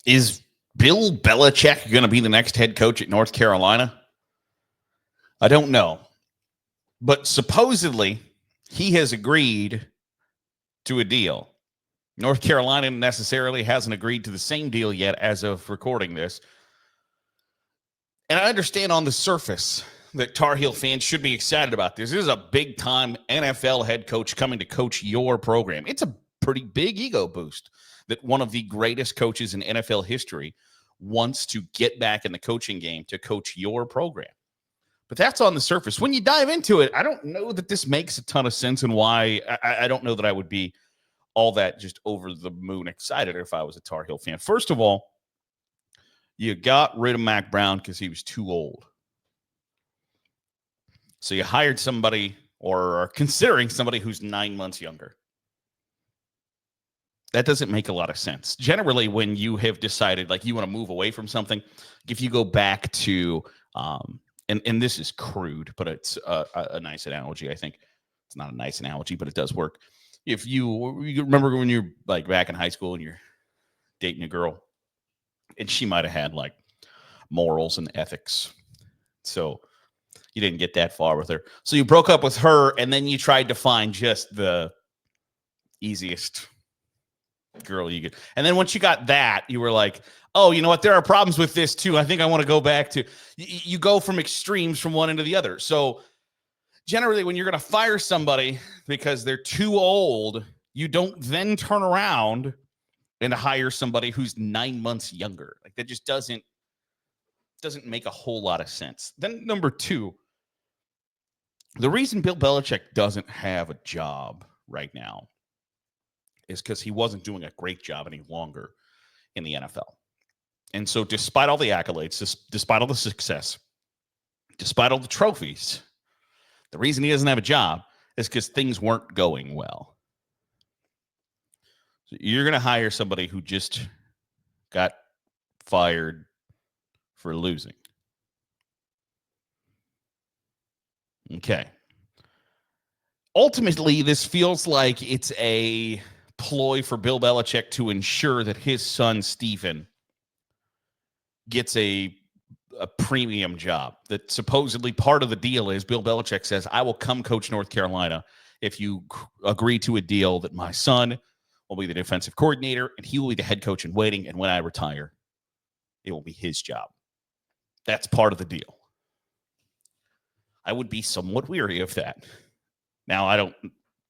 Is Bill Belichick going to be the next head coach at North Carolina? I don't know. But supposedly, he has agreed to a deal. North Carolina necessarily hasn't agreed to the same deal yet as of recording this. And I understand on the surface that Tar Heel fans should be excited about this. This is a big-time NFL head coach coming to coach your program. It's a pretty big ego boost that one of the greatest coaches in NFL history wants to get back in the coaching game to coach your program. But that's on the surface. When you dive into it, I don't know that this makes a ton of sense, and why I don't know that I would be all that just over the moon excited if I was a Tar Heel fan. First of all, you got rid of Mac Brown because he was too old. So you hired somebody, or are considering somebody, who's 9 months younger. That doesn't make a lot of sense. Generally, when you have decided like you want to move away from something, if you go back to, and this is crude, but it's a nice analogy, I think. It's not a nice analogy, but it does work. If you remember when you're like back in high school and you're dating a girl, and she might have had like morals and ethics. So you didn't get that far with her. So you broke up with her, and then you tried to find just the easiest girl you could. And then once you got that, you were like, oh, you know what? There are problems with this too. I think I want to go back to, you go from extremes from one end to the other. So generally, when you're going to fire somebody because they're too old, you don't then turn around and hire somebody who's 9 months younger. Like, that just doesn't make a whole lot of sense. Then number two, the reason Bill Belichick doesn't have a job right now is because he wasn't doing a great job any longer in the NFL. And so despite all the accolades, despite all the success, despite all the trophies, the reason he doesn't have a job is because things weren't going well. So you're going to hire somebody who just got fired for losing. Okay. Ultimately, this feels like it's a ploy for Bill Belichick to ensure that his son, Stephen, gets a premium job. That supposedly part of the deal is Bill Belichick says, I will come coach North Carolina if you agree to a deal that my son will be the defensive coordinator and he will be the head coach in waiting. And when I retire, it will be his job. That's part of the deal. I would be somewhat weary of that. Now, I don't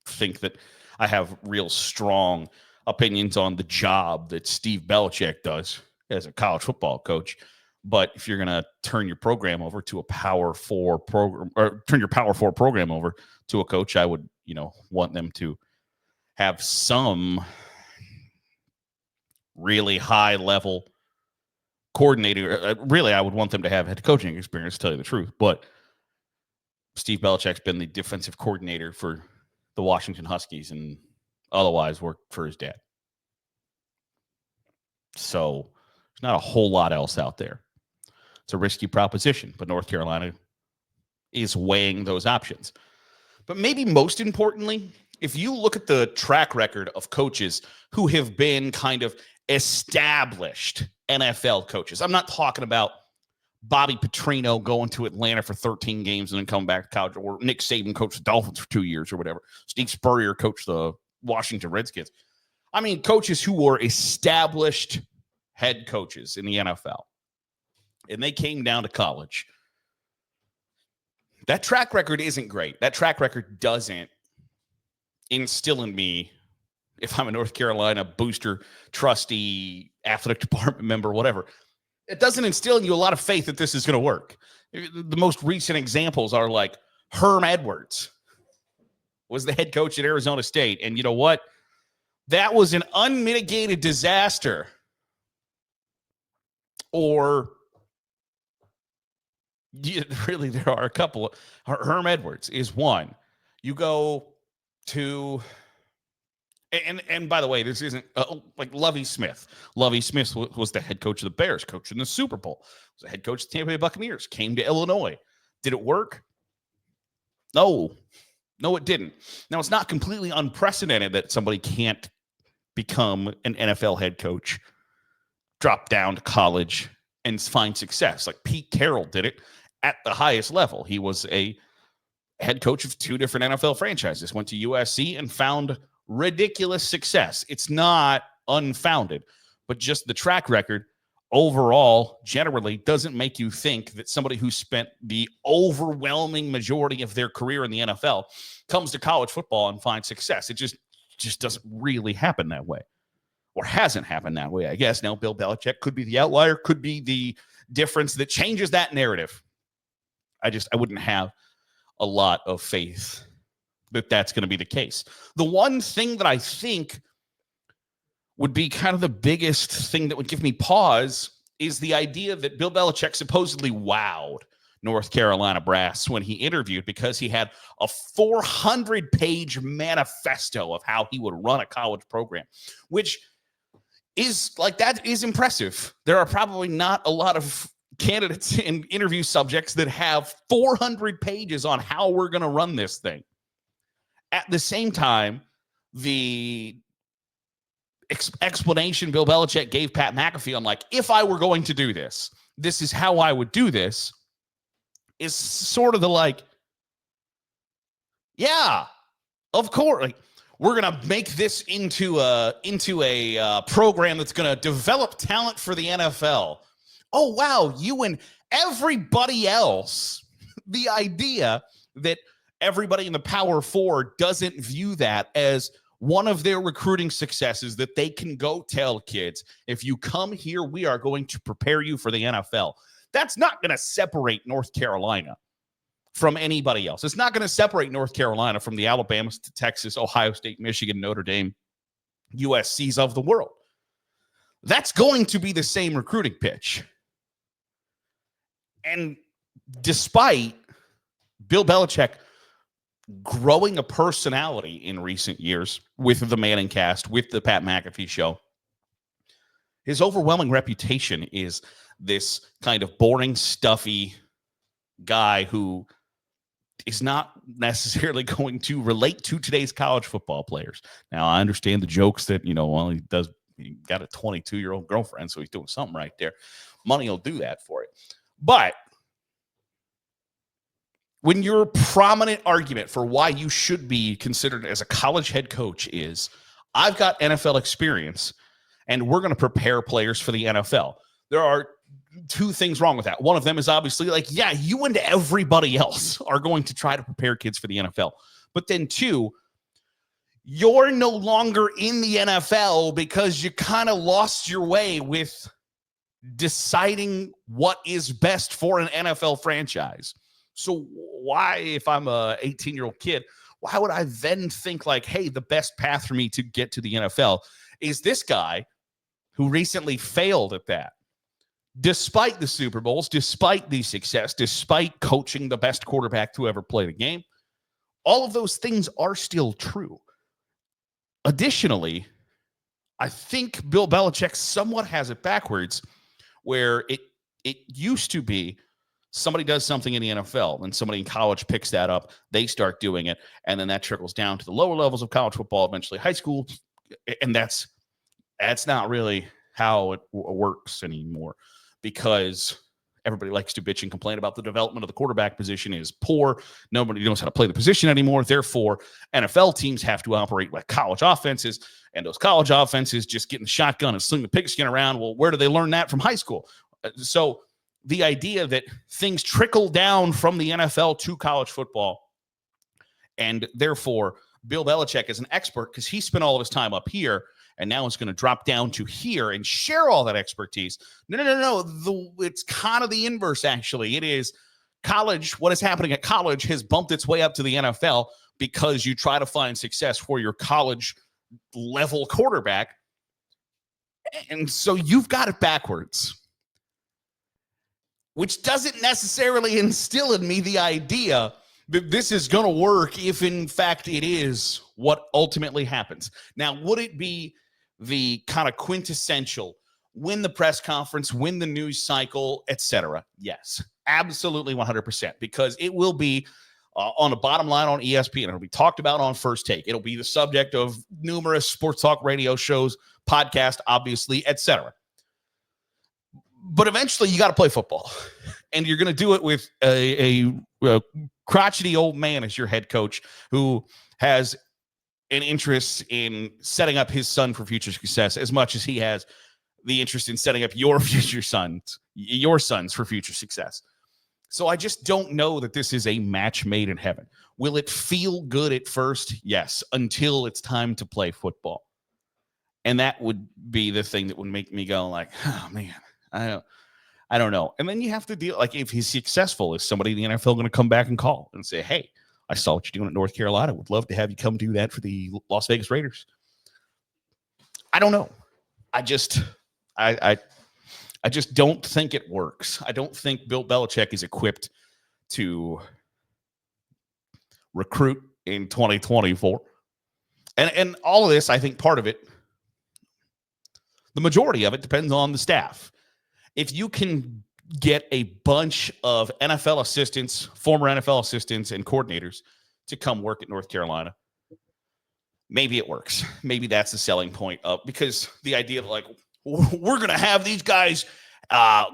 think that I have real strong opinions on the job that Steve Belichick does as a college football coach. But if you're going to turn your program over to a Power 4 program, or turn your Power 4 program over to a coach, I would, want them to have some really high level coordinator. Really, I would want them to have head coaching experience, to tell you the truth. But Steve Belichick's been the defensive coordinator for the Washington Huskies and otherwise worked for his dad. So there's not a whole lot else out there. It's a risky proposition, but North Carolina is weighing those options. But maybe most importantly, if you look at the track record of coaches who have been kind of established NFL coaches, I'm not talking about Bobby Petrino going to Atlanta for 13 games and then coming back to college, or Nick Saban coached the Dolphins for 2 years or whatever. Steve Spurrier coached the Washington Redskins. I mean, coaches who were established head coaches in the NFL, and they came down to college. That track record isn't great. That track record doesn't instill in me, if I'm a North Carolina booster, trustee, athletic department member, whatever, it doesn't instill in you a lot of faith that this is going to work. The most recent examples are like Herm Edwards was the head coach at Arizona State. And you know what? That was an unmitigated disaster. Or really, there are a couple. Herm Edwards is one. You go to, and by the way, this isn't like Lovie Smith. Lovie Smith was the head coach of the Bears, coach in the Super Bowl. Was the head coach of the Tampa Bay Buccaneers. Came to Illinois. Did it work? No, it didn't. Now, it's not completely unprecedented that somebody can't become an NFL head coach drop down to college and find success. Like Pete Carroll did it at the highest level. He was a head coach of 2 different NFL franchises, went to USC and found ridiculous success. It's not unfounded, but just the track record overall generally doesn't make you think that somebody who spent the overwhelming majority of their career in the NFL comes to college football and finds success. It just doesn't really happen that way, or hasn't happened that way, I guess. Now, Bill Belichick could be the outlier, could be the difference that changes that narrative. I wouldn't have a lot of faith that that's going to be the case. The one thing that I think would be kind of the biggest thing that would give me pause is the idea that Bill Belichick supposedly wowed North Carolina brass when he interviewed, because he had a 400-page manifesto of how he would run a college program, which is like, that is impressive. There are probably not a lot of candidates and interview subjects that have 400 pages on how we're going to run this thing. At the same time, the explanation Bill Belichick gave Pat McAfee on, like, if I were going to do this, this is how I would do this, is sort of the like, yeah, of course, like, we're going to make this into a program that's going to develop talent for the NFL. Oh, wow, you and everybody else. The idea that everybody in the Power Four doesn't view that as one of their recruiting successes, that they can go tell kids, if you come here, we are going to prepare you for the NFL. That's not going to separate North Carolina from anybody else. It's not going to separate North Carolina from the Alabamas to Texas, Ohio State, Michigan, Notre Dame, USCs of the world. That's going to be the same recruiting pitch. And despite Bill Belichick growing a personality in recent years with the Manning cast, with the Pat McAfee show, his overwhelming reputation is this kind of boring, stuffy guy who is not necessarily going to relate to today's college football players. Now, I understand the jokes that, well, he got a 22-year-old girlfriend, so he's doing something right there. Money will do that for it. But when your prominent argument for why you should be considered as a college head coach is, I've got NFL experience and we're going to prepare players for the NFL, there are 2 things wrong with that. One of them is obviously like, yeah, you and everybody else are going to try to prepare kids for the NFL. But then 2, you're no longer in the NFL because you kind of lost your way with deciding what is best for an NFL franchise. So why, if I'm a 18-year-old kid, why would I then think like, hey, the best path for me to get to the NFL is this guy who recently failed at that? Despite the Super Bowls, despite the success, despite coaching the best quarterback to ever play the game, all of those things are still true. Additionally, I think Bill Belichick somewhat has it backwards, where it used to be somebody does something in the NFL and somebody in college picks that up, they start doing it, and then that trickles down to the lower levels of college football, eventually high school, and that's not really how it works anymore, because everybody likes to bitch and complain about the development of the quarterback position is poor. Nobody knows how to play the position anymore. Therefore, NFL teams have to operate like college offenses, and those college offenses just get in the shotgun and sling the pigskin around. Well, where do they learn that? From high school. So the idea that things trickle down from the NFL to college football, and therefore Bill Belichick is an expert because he spent all of his time up here, and now it's going to drop down to here and share all that expertise. No. It's kind of the inverse, actually. It is college. What is happening at college has bumped its way up to the NFL because you try to find success for your college level quarterback. And so you've got it backwards, which doesn't necessarily instill in me the idea that this is going to work if, in fact, it is what ultimately happens. Now, would it be the kind of quintessential win the press conference, win the news cycle, etc.? Yes, absolutely 100%, because it will be on the bottom line on ESPN. It'll be talked about on First Take. It'll be the subject of numerous sports talk radio shows, podcast, obviously, etc. But eventually you got to play football, and you're going to do it with a crotchety old man as your head coach who has an interest in setting up his son for future success as much as he has the interest in setting up your sons for future success. So I just don't know that this is a match made in heaven. Will it feel good at first? Yes, until it's time to play football. And that would be the thing that would make me go like, oh man, I don't know. And then you have to deal, like, if he's successful, is somebody in the NFL going to come back and call and say, hey, I saw what you're doing at North Carolina. Would love to have you come do that for the Las Vegas Raiders. I don't know. I just don't think it works. I don't think Bill Belichick is equipped to recruit in 2024. And all of this, I think part of it, the majority of it depends on the staff. If you can get a bunch of NFL assistants, former NFL assistants and coordinators to come work at North Carolina, maybe it works. Maybe that's the selling point of, because the idea of like, we're going to have these guys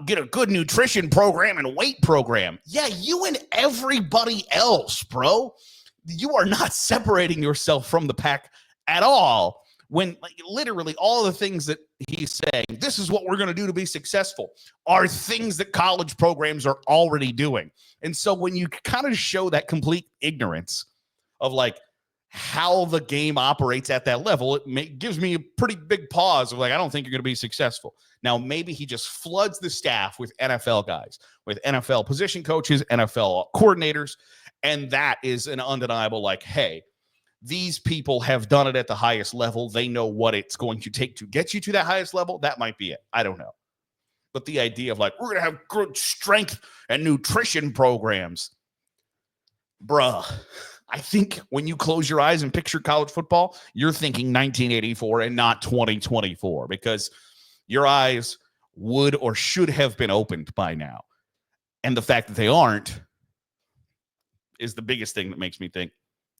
get a good nutrition program and weight program. Yeah, you and everybody else, bro. You are not separating yourself from the pack at all. When literally all the things that he's saying, this is what we're going to do to be successful, are things that college programs are already doing. And so when you kind of show that complete ignorance of like how the game operates at that level, it gives me a pretty big pause of like, I don't think you're going to be successful. Now, maybe he just floods the staff with NFL guys, with NFL position coaches, NFL coordinators, and that is an undeniable like, hey, these people have done it at the highest level. They know what it's going to take to get you to that highest level. That might be it. I don't know. But the idea of like, we're going to have good strength and nutrition programs. Bruh, I think when you close your eyes and picture college football, you're thinking 1984 and not 2024, because your eyes would or should have been opened by now. And the fact that they aren't is the biggest thing that makes me think,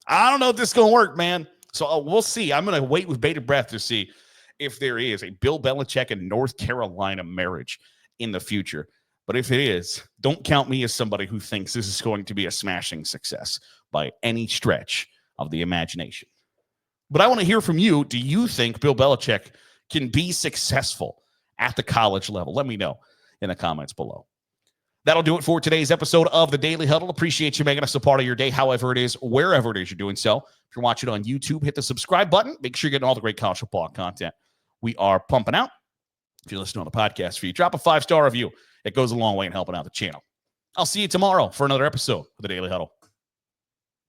I don't know if this is going to work, man. So we'll see. I'm going to wait with bated breath to see if there is a Bill Belichick and North Carolina marriage in the future. But if it is, don't count me as somebody who thinks this is going to be a smashing success by any stretch of the imagination. But I want to hear from you. Do you think Bill Belichick can be successful at the college level? Let me know in the comments below. That'll do it for today's episode of the Daily Huddle. Appreciate you making us a part of your day, however it is, wherever it is you're doing so. If you're watching on YouTube, hit the subscribe button. Make sure you're getting all the great college football content we are pumping out. If you're listening on the podcast feed, drop a 5-star review. It goes a long way in helping out the channel. I'll see you tomorrow for another episode of the Daily Huddle.